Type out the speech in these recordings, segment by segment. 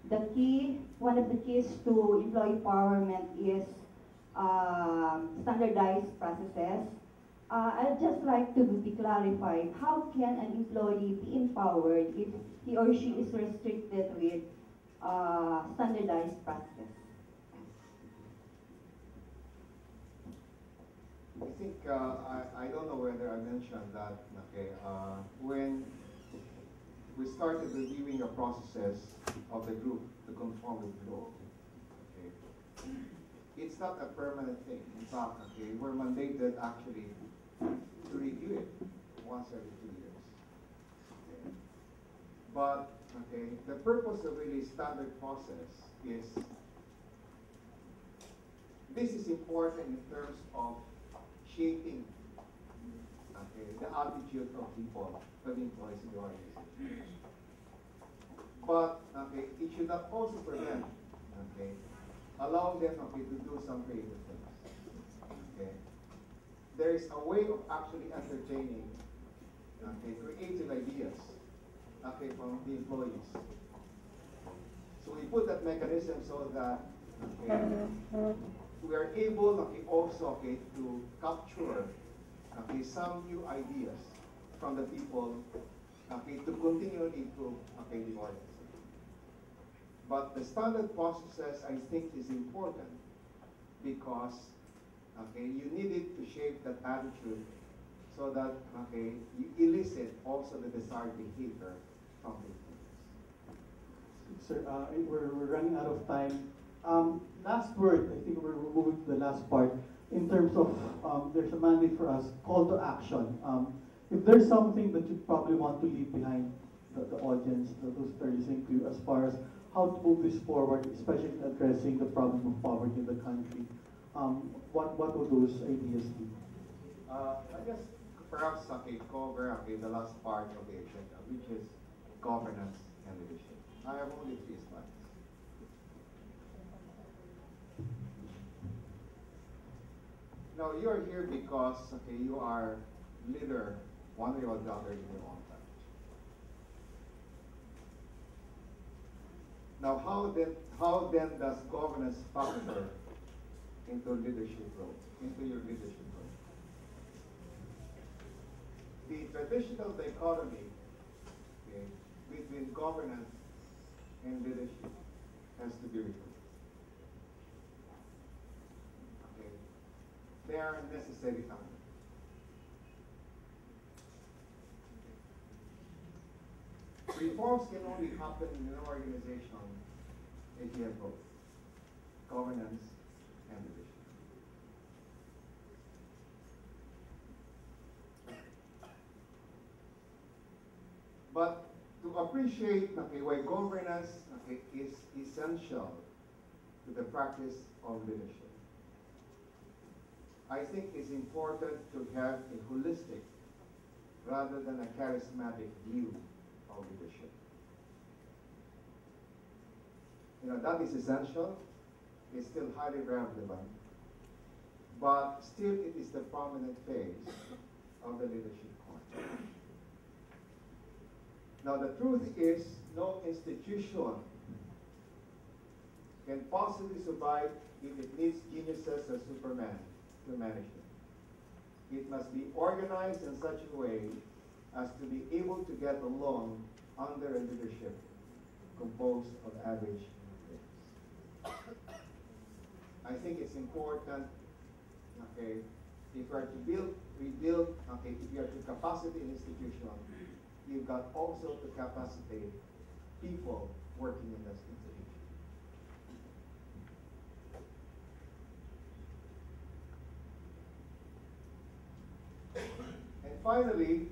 one of the keys to employee empowerment is standardized processes. I'd just like to be clarified, how can an employee be empowered if he or she is restricted with standardized processes? I think, I don't know whether I mentioned that, okay, when we started reviewing the processes of the group to conform with law, okay, it's not a permanent thing. In fact, okay, we're mandated actually to review it once every 2 years. Okay. But, okay, the purpose of really standard process is, this is important in terms of shaping, okay, the attitude of people, of employees in the organization. But, okay, it should not also prevent, okay, allow them, okay, to do some creative things. Okay. There is a way of actually entertaining, okay, creative ideas, okay, from the employees. So we put that mechanism so that, okay, we are able, okay, also, okay, to capture, okay, some new ideas from the people, okay, to continually improve, okay, the organization. But the standard processes, I think, is important because, okay, you need it to shape that attitude so that, okay, you elicit also the desired behavior from the employees. Sir, we're running out of time. Last word, I think we're moving to the last part. In terms of, there's a mandate for us, call to action. If there's something that you probably want to leave behind the audience, those that are listening to you, as far as how to move this forward, especially in addressing the problem of poverty in the country, what would those ideas be? I guess perhaps, okay, cover, okay, the last part of the agenda, which is governance and leadership. I have only 3 slides. Now, you are here because, okay, you are leader, one way or the other, in your own country. Now, how then does governance factor into leadership role, into your leadership role? The traditional dichotomy, okay, between governance and leadership has to be removed. Okay, they are necessary components. Reforms can only happen in an organization if you have both governance and leadership. But to appreciate, okay, why governance, okay, is essential to the practice of leadership, I think it's important to have a holistic rather than a charismatic view of leadership. You know, that is essential. It's still highly relevant, but still it is the prominent phase of the leadership course. Now, the truth is, no institution can possibly survive if it needs geniuses as Superman to manage it. It must be organized in such a way as to be able to get along under a leadership composed of average employees. I think it's important, okay, if you are to rebuild, okay, if you are to capacity an institution, you've got also to capacitate people working in this institution. And finally,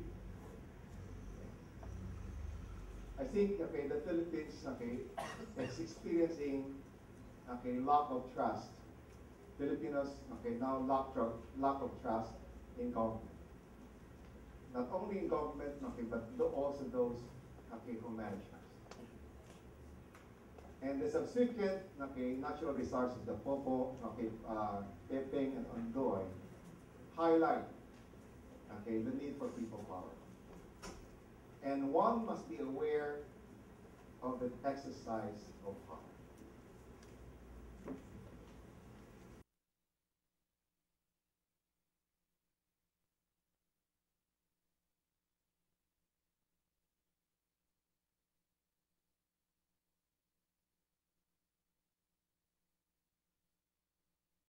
I think, okay, the Philippines, okay, is experiencing, okay, lack of trust. Filipinos, okay, now lack of trust in government. Not only in government, okay, but also those, okay, who manage us. And the subsequent, okay, natural resources, the Popo, okay, Pepeng and Ondoy, highlight, okay, the need for people power. And one must be aware of an exercise of power.